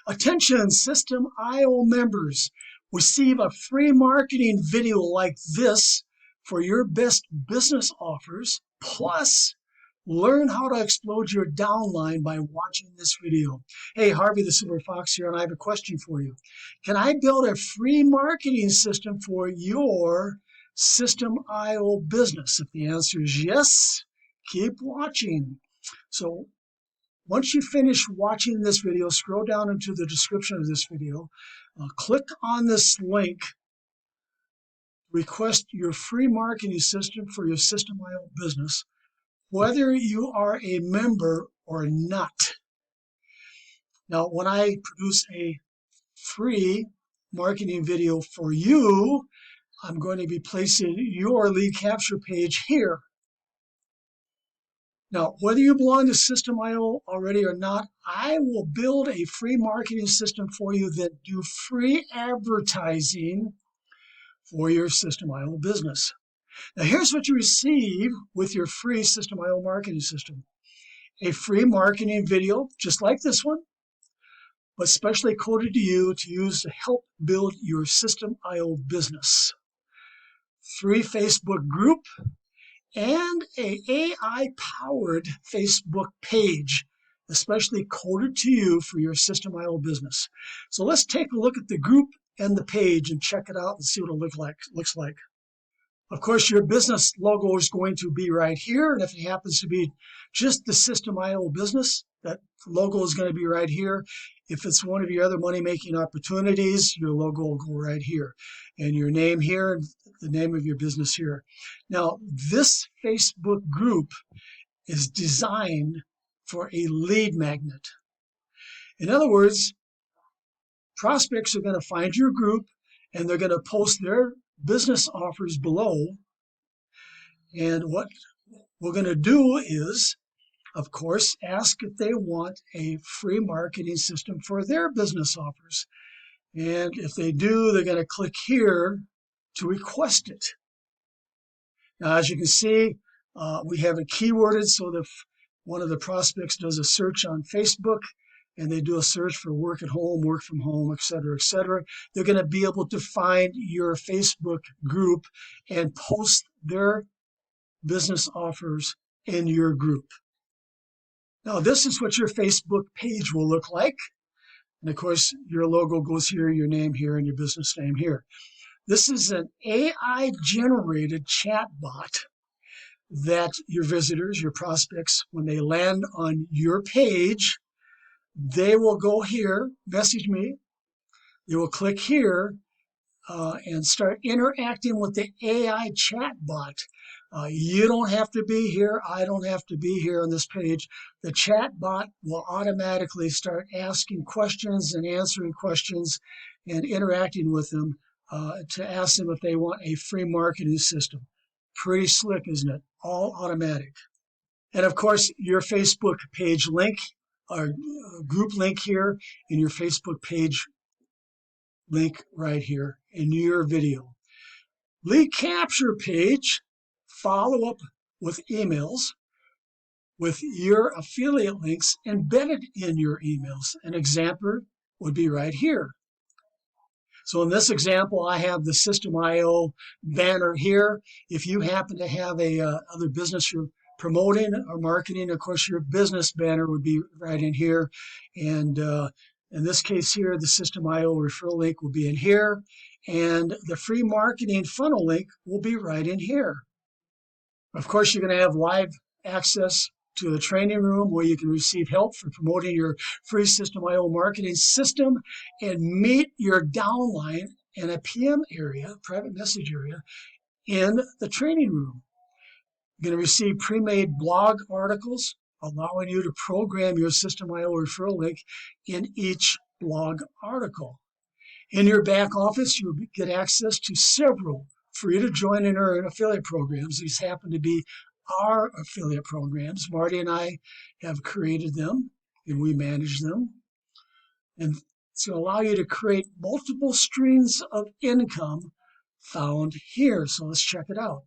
Attention Systeme IO members, receive a free marketing video like this for your best business offers, plus learn how to explode your downline by watching this video. Hey, Harvey the Silver Fox here, and I have a question for you. Can I build a free marketing system for your Systeme IO business? If the answer is yes, keep watching. So once you finish watching this video, scroll down into the description of this video, click on this link, request your free marketing system for your Systeme IO business, whether you are a member or not. Now, when I produce a free marketing video for you, I'm going to be placing your lead capture page here. Now, whether you belong to Systeme IO already or not, I will build a free marketing system for you that do free advertising for your Systeme IO business. Now, here's what you receive with your free Systeme IO marketing system. A free marketing video, just like this one, but specially coded to you to use to help build your Systeme IO business. Free Facebook group, and an AI-powered Facebook page, especially coded to you for your Systeme IO business. So let's take a look at the group and the page and check it out and see what it looks like. Of course, your business logo is going to be right here, and if it happens to be just the Systeme IO business, that logo is going to be right here. If it's one of your other money-making opportunities, your logo will go right here, and your name here, the name of your business here. Now, this Facebook group is designed for a lead magnet. In other words, prospects are going to find your group, and they're going to post their business offers below. And what we're going to do is, of course, ask if they want a free marketing system for their business offers. And if they do, they're going to click here to request it. Now, as you can see, we have it keyworded so that if one of the prospects does a search on Facebook and they do a search for work at home, work from home, etc., they're going to be able to find your Facebook group and post their business offers in your group. Now, this is what your Facebook page will look like. And of course, your logo goes here, your name here, and your business name here. This is an AI-generated chatbot that your visitors, your prospects, when they land on your page, they will go here, message me, they will click here and start interacting with the AI chatbot. You don't have to be here. I don't have to be here on this page. The chatbot will automatically start asking questions and answering questions and interacting with them to ask them if they want a free marketing system. Pretty slick, isn't it? All automatic. And of course, your Facebook page link, or group link here, and your Facebook page link right here in your video. Lead capture page, follow up with emails with your affiliate links embedded in your emails. An example would be right here. So in this example, I have the Systeme IO banner here. If you happen to have a other business you're promoting or marketing, of course, your business banner would be right in here. And in this case here, the Systeme IO referral link will be in here. And the free marketing funnel link will be right in here. Of course, you're going to have live access to the training room where you can receive help for promoting your free Systeme IO marketing system and meet your downline in a PM area, private message area, in the training room. You're going to receive pre-made blog articles allowing you to program your Systeme IO referral link in each blog article. In your back office, you'll get access to several free to join and earn affiliate programs. These happen to be our affiliate programs. Marty and I have created them and we manage them. And to allow you to create multiple streams of income found here. So let's check it out.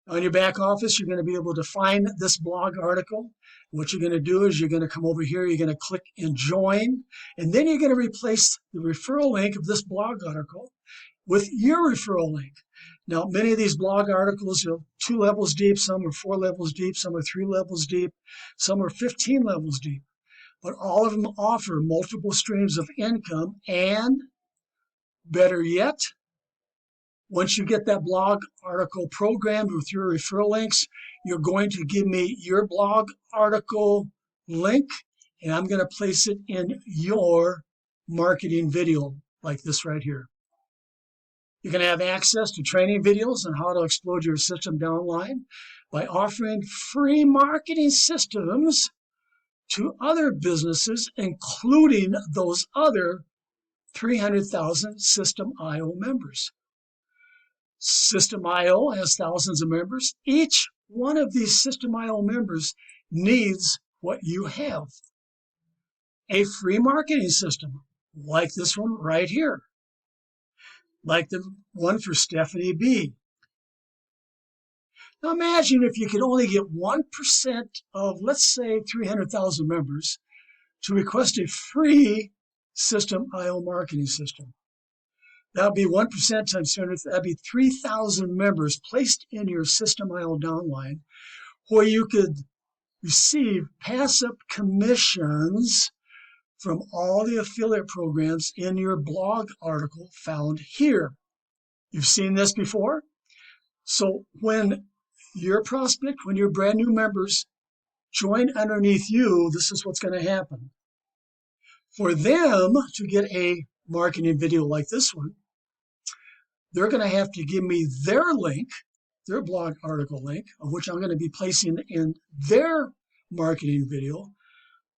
On your back office, you're going to be able to find this blog article. What you're going to do is you're going to come over here, you're going to click and join, and then you're going to replace the referral link of this blog article with your referral link. Now, many of these blog articles are 2 levels deep, some are 4 levels deep, some are 3 levels deep, some are 15 levels deep. But all of them offer multiple streams of income, and better yet, once you get that blog article programmed with your referral links, you're going to give me your blog article link, and I'm going to place it in your marketing video like this right here. You're going to have access to training videos on how to explode your system downline by offering free marketing systems to other businesses, including those other 300,000 Systeme IO members. Systeme IO has thousands of members. Each one of these Systeme IO members needs what you have. A free marketing system like this one right here, like the one for Stephanie B. Now imagine if you could only get 1% of, let's say, 300,000 members to request a free Systeme IO marketing system. That would be 1% times 300, that would be 3,000 members placed in your Systeme IO downline, where you could receive passive commissions from all the affiliate programs in your blog article found here. You've seen this before? So when your prospect, when your brand new members join underneath you, this is what's going to happen. For them to get a marketing video like this one, they're going to have to give me their link, their blog article link, of which I'm going to be placing in their marketing video,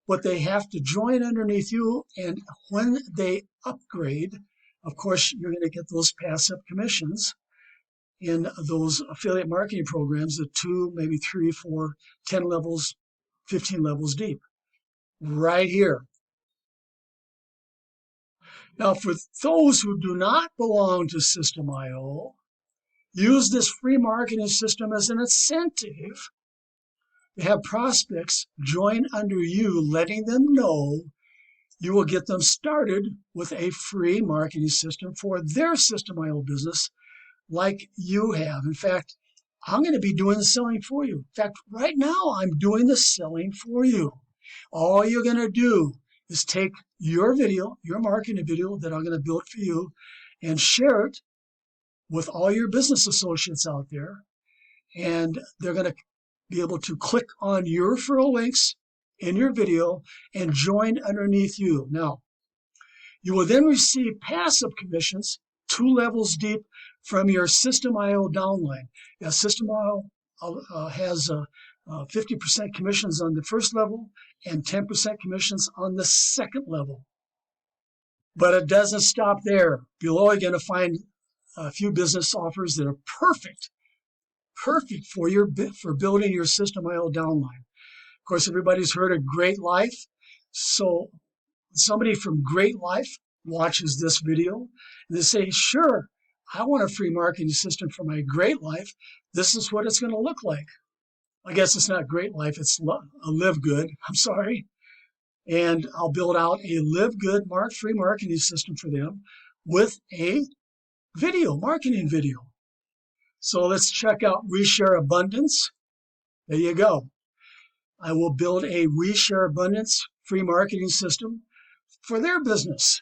but they have to join underneath you, and when they upgrade, of course, you're going to get those passive commissions in those affiliate marketing programs at 2, maybe 3, 4, 10 levels, 15 levels deep, right here. Now, for those who do not belong to Systeme IO, use this free marketing system as an incentive to have prospects join under you, letting them know you will get them started with a free marketing system for their Systeme IO business like you have. In fact, I'm going to be doing the selling for you. In fact, right now, I'm doing the selling for you. All you're going to do is take your video, your marketing video that I'm going to build for you, and share it with all your business associates out there. And they're going to be able to click on your referral links in your video and join underneath you. Now, you will then receive passive commissions 2 levels deep from your Systeme IO downline. Yeah, Systeme IO has 50% commissions on the first level and 10% commissions on the second level. But it doesn't stop there. Below, you're going to find a few business offers that are perfect for building your Systeme IO downline. Of course, everybody's heard of Great Life. So somebody from Great Life watches this video and they say, sure, I want a free marketing system for my Great Life. This is what it's going to look like. I guess it's not Great Life, it's a Live Good. I'm sorry. And I'll build out a Live Good free marketing system for them with a video, marketing video. So let's check out WeShare Abundance. There you go. I will build a WeShare Abundance free marketing system for their business.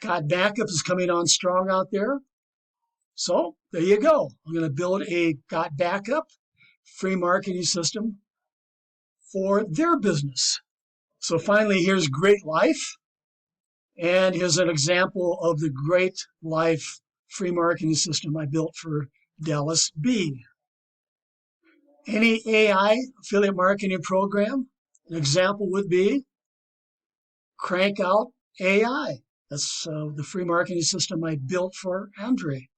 Got Backup is coming on strong out there. So there you go. I'm going to build a Got Backup free marketing system for their business. So finally, here's Great Life. And here's an example of the Great Life free marketing system I built for Dallas B. Any AI affiliate marketing program, an example would be Crank Out AI. That's the free marketing system I built for Andre.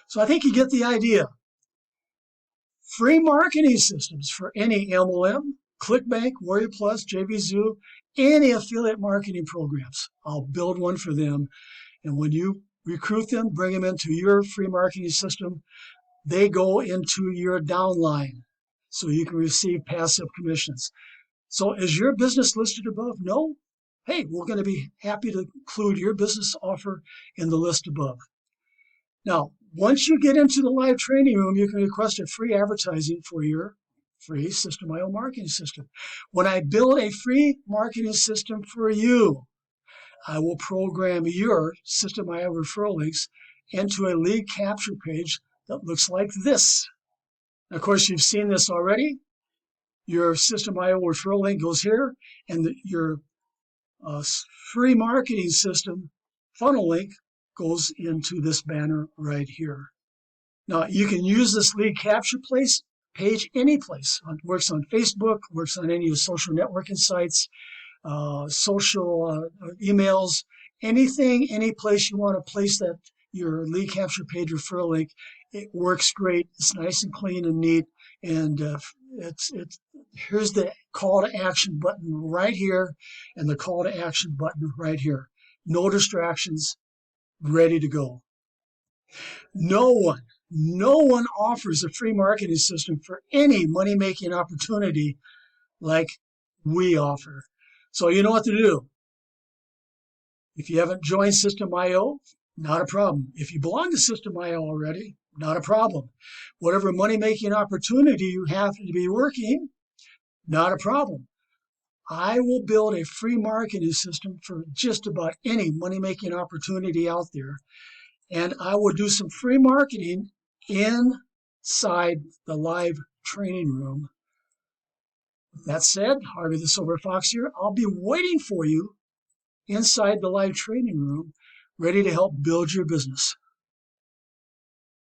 So I think you get the idea. Free marketing systems for any MLM, ClickBank, Warrior Plus, JVZoo, any affiliate marketing programs. I'll build one for them. And when you recruit them, bring them into your free marketing system. They go into your downline so you can receive passive commissions. So is your business listed above? No? Hey, we're going to be happy to include your business offer in the list above. Now, once you get into the live training room, you can request a free advertising for your free Systeme IO marketing system. When I build a free marketing system for you, I will program your Systeme IO referral links into a lead capture page that looks like this. Of course, you've seen this already. Your Systeme IO referral link goes here, and your free marketing system funnel link goes into this banner right here. Now, you can use this lead capture page any place. It works on Facebook, works on any of the social networking sites, social emails, anything, any place you want to place that your lead capture page referral link. It works great. It's nice and clean and neat, and here's the call to action button right here, and the call to action button right here. No distractions, ready to go. No one offers a free marketing system for any money-making opportunity like we offer. So you know what to do. If you haven't joined Systeme IO, not a problem. If you belong to Systeme IO already, not a problem. Whatever money-making opportunity you have to be working, not a problem. I will build a free marketing system for just about any money-making opportunity out there. And I will do some free marketing inside the live training room. That said, Harvey the Silver Fox here. I'll be waiting for you inside the live training room, ready to help build your business.